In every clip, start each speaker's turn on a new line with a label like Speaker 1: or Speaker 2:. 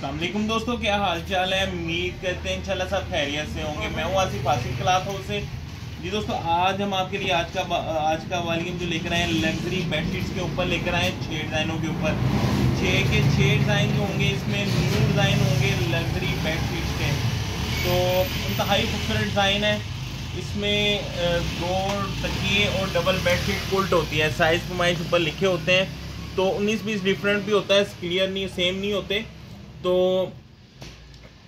Speaker 1: अस्सलाम वालेकुम दोस्तों, क्या हाल चाल है। उम्मीद करते हैं इंशाल्लाह सब खैरियत से होंगे। मैं हूँ आसिफ आसिफ क्लॉथ हाउस से। जी दोस्तों, आज हम आपके लिए आज का वॉल्यूम जो लेकर आए लग्जरी बेडशीट्स के ऊपर लेकर आए 6 डिज़ाइनों के ऊपर। 6 के 6 डिज़ाइन जो होंगे इसमें न्यू डिज़ाइन होंगे लग्जरी बेडशीट्स के। तो इंतहाई खूबसूरत डिज़ाइन है। इसमें 2 तकिए और डबल बेडशीट उल्ट होती है। साइज़ नुमाइश ऊपर लिखे होते हैं, तो 19-20 डिफरेंट भी होता है, क्लियर नहीं सेम नहीं होते, तो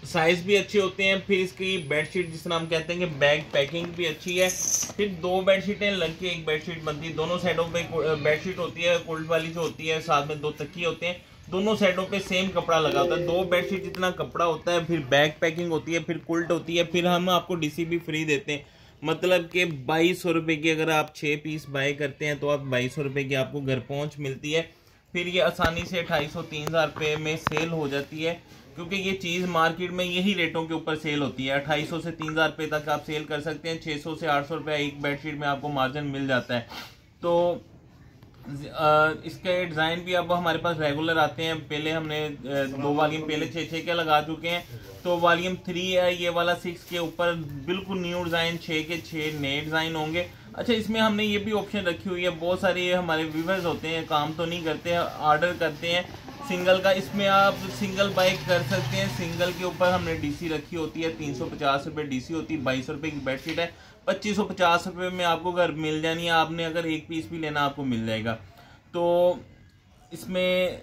Speaker 1: साइज़ भी अच्छे होते हैं। फिर इसकी बेडशीट जिस तरह हम कहते हैं कि बैग पैकिंग भी अच्छी है। फिर 2 बेडशीटें लग के एक बेडशीट बनती है। दोनों साइडों पे बेडशीट होती है, कोल्ड वाली जो होती है, साथ में 2 तकिए होते हैं। दोनों साइडों पे सेम कपड़ा लगा होता है। 2 बेडशीट जितना कपड़ा होता है। फिर बैग पैकिंग होती है, फिर कुल्ट होती है। फिर हम आपको डीसी भी फ्री देते हैं, मतलब कि 2200 रुपये की अगर आप 6 पीस बाय करते हैं तो आप 2200 रुपये की आपको घर पहुंच मिलती है। फिर ये आसानी से 2500-3000 रुपये में सेल हो जाती है, क्योंकि ये चीज़ मार्केट में यही रेटों के ऊपर सेल होती है। 2800 से 3000 रुपये तक आप सेल कर सकते हैं। 600 से 800 रुपये एक बेडशीट में आपको मार्जिन मिल जाता है। तो इसके डिज़ाइन भी अब हमारे पास रेगुलर आते हैं। पहले हमने 2 वॉल्यूम पहले 6-6 के लगा चुके हैं, तो वॉल्यूम 3 है ये वाला 6 के ऊपर बिल्कुल न्यू डिज़ाइन 6 के 6 नए डिज़ाइन होंगे। अच्छा, इसमें हमने ये भी ऑप्शन रखी हुई है, बहुत सारे हमारे व्यूवर्स होते हैं, काम तो नहीं करते हैं, ऑर्डर करते हैं सिंगल का। इसमें आप सिंगल बाय कर सकते हैं। सिंगल के ऊपर हमने डीसी रखी होती है, 350 रुपये डीसी होती है। 2200 रुपये की बेडशीट है, 2550 रुपये में आपको घर मिल जानी है। आपने अगर एक पीस भी लेना आपको मिल जाएगा। तो इसमें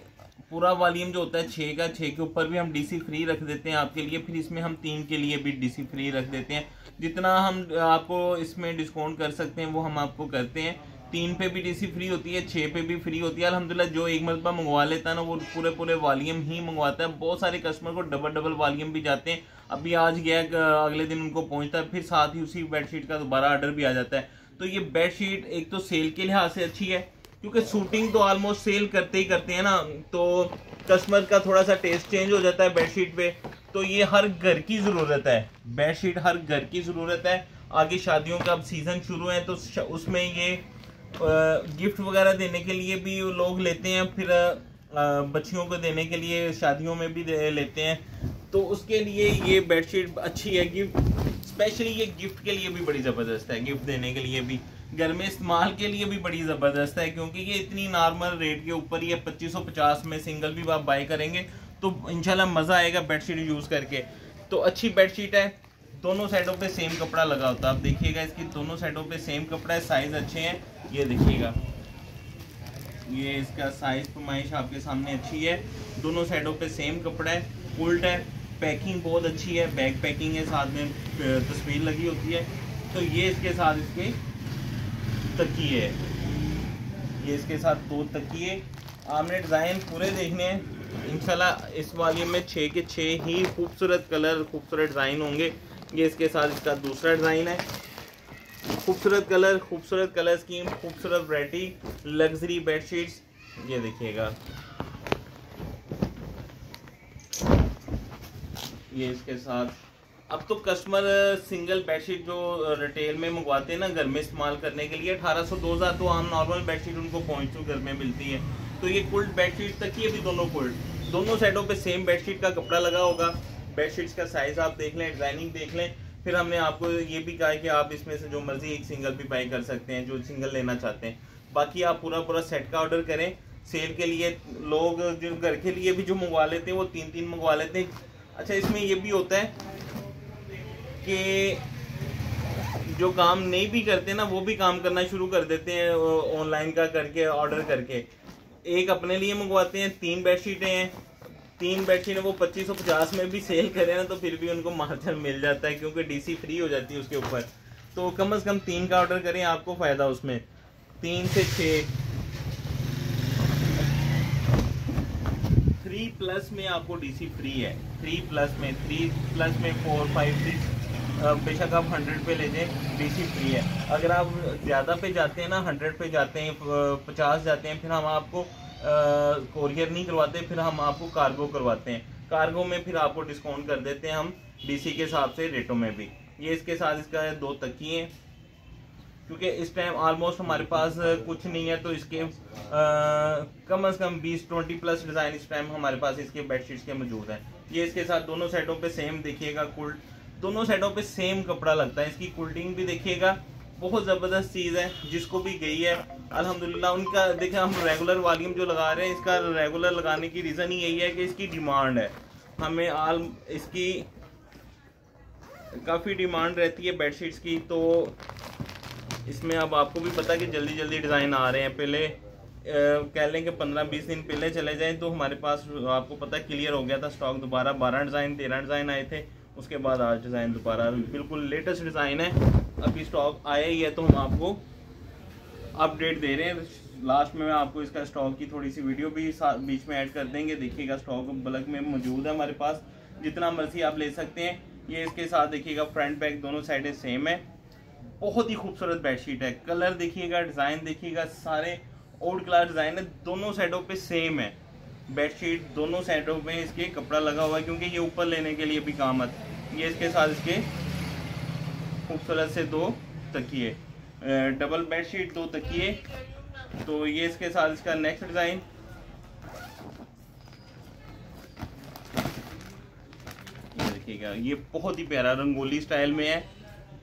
Speaker 1: पूरा वॉल्यूम जो होता है 6 का, 6 के ऊपर भी हम डीसी फ्री रख देते हैं आपके लिए। फिर इसमें हम 3 के लिए भी डीसी फ्री रख देते हैं। जितना हम आपको इसमें डिस्काउंट कर सकते हैं वो हम आपको करते हैं। 3 पे भी डीसी फ्री होती है, 6 पे भी फ्री होती है। अल्हम्दुलिल्लाह जो एक मरतबा मंगवा लेता है ना, वो पूरे वॉल्यूम ही मंगवाता है। बहुत सारे कस्टमर को डबल वॉल्यूम भी जाते हैं। अभी आज गया, अगले दिन उनको पहुंचता है, फिर साथ ही उसी बेडशीट का दोबारा ऑर्डर भी आ जाता है। तो ये बेडशीट एक तो सेल के लिहाज से अच्छी है, क्योंकि शूटिंग तो ऑलमोस्ट सेल करते ही करते हैं ना, तो कस्टमर का थोड़ा सा टेस्ट चेंज हो जाता है बेडशीट पे। तो ये हर घर की ज़रूरत है, बेडशीट हर घर की ज़रूरत है। आगे शादियों का अब सीज़न शुरू है, तो उसमें ये गिफ्ट वगैरह देने के लिए भी लोग लेते हैं, फिर बच्चियों को देने के लिए शादियों में भी लेते हैं। तो उसके लिए ये बेडशीट अच्छी है। गिफ्ट स्पेशली ये गिफ्ट के लिए भी बड़ी ज़बरदस्त है, गिफ्ट देने के लिए भी, घर में इस्तेमाल के लिए भी बड़ी ज़बरदस्त है, क्योंकि ये इतनी नॉर्मल रेट के ऊपर ही है। 2550 में सिंगल भी आप बाय करेंगे तो इंशाल्लाह मज़ा आएगा बेडशीट यूज़ करके। तो अच्छी बेडशीट है, दोनों साइडों पे सेम कपड़ा लगा होता है। आप देखिएगा, इसकी दोनों साइडों पे सेम कपड़ा है, साइज़ अच्छे हैं। ये देखिएगा, ये इसका साइज़ नुमाइश आपके सामने अच्छी है। दोनों साइडों पे सेम कपड़ा है, उल्ट है। पैकिंग बहुत अच्छी है, बैग पैकिंग है, साथ में तस्वीर लगी होती है। तो ये इसके साथ इसके तकिए है, ये इसके साथ 2 तकिए। आपने डिज़ाइन पूरे देखने हैं इंशाल्लाह। इस वॉल्यूम में 6 के 6 ही खूबसूरत कलर, खूबसूरत डिज़ाइन होंगे। ये इसके साथ इसका दूसरा डिज़ाइन है। खूबसूरत कलर, खूबसूरत कलर स्कीम, खूबसूरत वैरायटी, लग्जरी बेडशीट्स। ये देखिएगा, ये इसके साथ। अब तो कस्टमर सिंगल बेडशीट जो रिटेल में मंगवाते हैं ना घर में इस्तेमाल करने के लिए, 1800-2000 तो आम नॉर्मल बेडशीट उनको पहुँचू घर में मिलती है। तो ये कुल्ट बेडशीट तक ये भी दोनों कुल्ट, दोनों साइडों पे सेम बेडशीट का कपड़ा लगा होगा। बेडशीट्स का साइज़ आप देख लें, डिज़ाइनिंग देख लें। फिर हमने आपको ये भी कहा है कि आप इसमें से जो मर्जी एक सिंगल भी बाई कर सकते हैं, जो सिंगल लेना चाहते हैं। बाकी आप पूरा सेट का ऑर्डर करें सेल के लिए। लोग जो घर के लिए भी जो मंगवा लेते हैं वो 3-3 मंगवा लेते हैं। अच्छा, इसमें ये भी होता है कि जो काम नहीं भी करते ना, वो भी काम करना शुरू कर देते हैं ऑनलाइन का करके, ऑर्डर करके। एक अपने लिए मंगवाते हैं, 3 बेडशीटें हैं, 3 बेडशीटें वो 2550 में भी सेल करें ना, तो फिर भी उनको मार्जिन मिल जाता है, क्योंकि डीसी फ्री हो जाती है उसके ऊपर। तो कम से कम 3 का ऑर्डर करें, आपको फ़ायदा उसमें। 3 से 6 3+ में आपको डीसी फ्री है। 3+ में 4, 5, 6 बेशक आप 100 पे ले जाएं, डीसी फ्री है। अगर आप ज़्यादा पे जाते हैं ना, 100 पे जाते हैं, 50 जाते हैं, फिर हम आपको कोरियर नहीं करवाते, फिर हम आपको कार्गो करवाते हैं। कार्गो में फिर आपको डिस्काउंट कर देते हैं हम डीसी के हिसाब से रेटों में भी। ये इसके साथ इसका 2 तकिए, क्योंकि इस टाइम ऑलमोस्ट हमारे पास कुछ नहीं है, तो इसके कम से कम 20-20 प्लस डिज़ाइन इस टाइम हमारे पास इसके बेडशीट्स के मौजूद हैं। ये इसके साथ दोनों साइडों पे सेम देखिएगा कुल्ट, दोनों साइडों पे सेम कपड़ा लगता है। इसकी कुल्टिंग भी देखिएगा, बहुत ज़बरदस्त चीज़ है, जिसको भी गई है अल्हम्दुलिल्लाह। उनका देखिए, हम रेगुलर वॉल्यूम जो लगा रहे हैं, इसका रेगुलर लगाने की रीज़न ही यही है कि इसकी डिमांड है, हमें इसकी काफ़ी डिमांड रहती है बेडशीट्स की। तो इसमें अब आपको भी पता है कि जल्दी जल्दी डिज़ाइन आ रहे हैं। पहले कह लें कि 15-20 दिन पहले चले जाएं तो हमारे पास आपको पता है क्लियर हो गया था स्टॉक, दोबारा 12 डिज़ाइन 13 डिज़ाइन आए थे, उसके बाद आज डिज़ाइन दोबारा बिल्कुल लेटेस्ट डिज़ाइन है, अभी स्टॉक आया ही है, तो हम आपको अपडेट दे रहे हैं। लास्ट में मैं आपको इसका स्टॉक की थोड़ी सी वीडियो भी बीच में ऐड कर देंगे। देखिएगा स्टॉक बल्क में मौजूद है हमारे पास, जितना मर्जी आप ले सकते हैं। ये इसके साथ देखिएगा फ्रंट बैक दोनों साइडें सेम है, बहुत ही खूबसूरत बेडशीट है। कलर देखिएगा, डिज़ाइन देखिएगा, सारे ओल्ड क्लास डिज़ाइन है, दोनों साइडों पे सेम है बेडशीट, दोनों साइडों पे इसके कपड़ा लगा हुआ है, क्योंकि ये ऊपर लेने के लिए भी काम आता। ये इसके साथ इसके खूबसूरत से 2 तकिए, डबल बेडशीट 2 तकिए। तो ये इसके साथ इसका नेक्स्ट डिज़ाइन, ये देखिएगा, ये बहुत ही प्यारा रंगोली स्टाइल में है,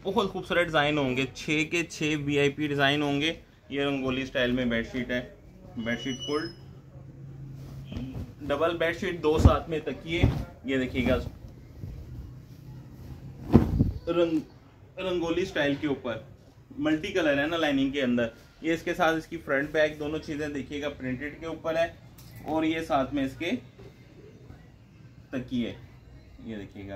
Speaker 1: बहुत खूबसूरत डिज़ाइन होंगे, 6 के 6 VIP डिज़ाइन होंगे। ये रंगोली स्टाइल में बेडशीट है, बेडशीट फुल डबल बेडशीट, 2 साथ में तकिए। ये देखिएगा रंगोली स्टाइल के ऊपर मल्टी कलर है ना लाइनिंग के अंदर। ये इसके साथ इसकी फ्रंट बैक दोनों चीज़ें देखिएगा प्रिंटेड के ऊपर है, और ये साथ में इसके तकिए, ये देखिएगा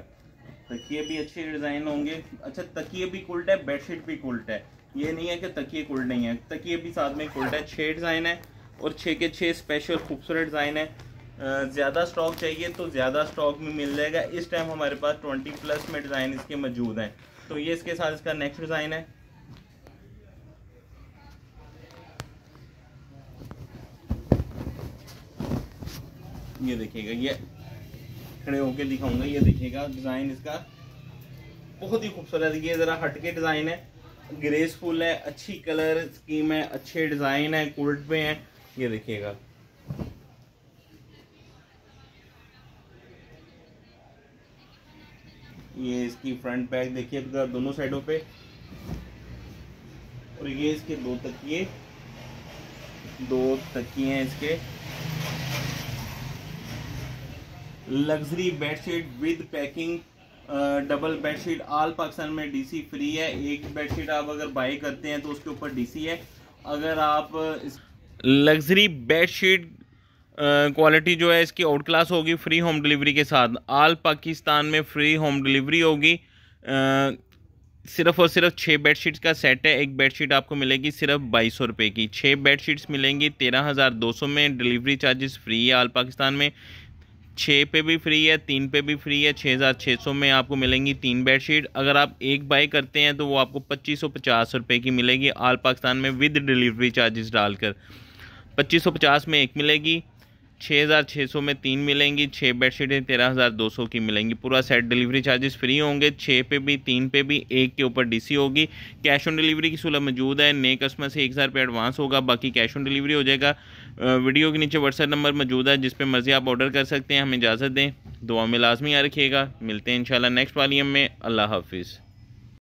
Speaker 1: तकिए भी अच्छे डिज़ाइन होंगे। अच्छा, तकिए भी कुल्ट है, बेडशीट भी कुल्ट है, ये नहीं है कि तकिए कुल्ट नहीं है, तकिए भी साथ में कुल्ट है। 6 डिज़ाइन है और 6 के 6 स्पेशल खूबसूरत डिज़ाइन है। ज़्यादा स्टॉक चाहिए तो ज़्यादा स्टॉक में मिल जाएगा। इस टाइम हमारे पास 20 प्लस में डिज़ाइन इसके मौजूद हैं। तो ये इसके साथ इसका नेक्स्ट डिज़ाइन है, ये देखिएगा, ये खड़े होके दिखाऊंगा, ये देखिएगा डिज़ाइन इसका बहुत ही खूबसूरत है। ये ज़रा हटके डिज़ाइन है, ग्रेसफुल है, अच्छी कलर स्कीम है, अच्छे डिज़ाइन है, कुल्ट पे हैं। ये देखिएगा, ये इसकी फ्रंट बैक देखिएगा दोनों साइडों पे, और ये इसके 2 तकिए हैं इसके। Luxury bedsheet with packing, double bedsheet, all Pakistan में DC फ्री है। एक बेडशीट आप अगर बाय करते हैं तो उसके ऊपर DC है। अगर आप लग्जरी बेडशीट क्वालिटी जो है इसकी आउट क्लास होगी, फ्री होम डिलीवरी के साथ। ऑल पाकिस्तान में फ्री होम डिलीवरी होगी। सिर्फ और सिर्फ 6 बेडशीट्स का सेट है। एक बेडशीट आपको मिलेगी सिर्फ 2200 रुपये की। 6 बेडशीट्स मिलेंगी 13,200 में। डिलीवरी चार्जेस फ्री है ऑल पाकिस्तान में। 6 पे भी फ्री है, 3 पे भी फ्री है। 6,600 में आपको मिलेंगी 3 बेडशीट। अगर आप एक बाय करते हैं तो वो आपको 2550 रुपये की मिलेगी ऑल पाकिस्तान में विद डिलीवरी चार्जेस डालकर। 2550 में एक मिलेगी, 6,600 में 3 मिलेंगी। 6 बेडशीटें 13,200 की मिलेंगी। पूरा सेट डिलीवरी चार्जेस फ्री होंगे। 6 पे भी, 3 पे भी, 1 के ऊपर DC होगी। कैश ऑन डिलीवरी की सहूलत मौजूद है। नए कस्टमर से 1000 रुपये एडवांस होगा, बाकी कैश ऑन डिलीवरी हो जाएगा। वीडियो के नीचे व्हाट्सएप नंबर मौजूद है, जिस पे मर्जी आप ऑर्डर कर सकते हैं। हमें इजाज़त दें, दुआ में लाजमी याद रखिएगा। मिलते हैं इंशाल्लाह नेक्स्ट वॉल्यूम में। अल्लाह हाफिज़।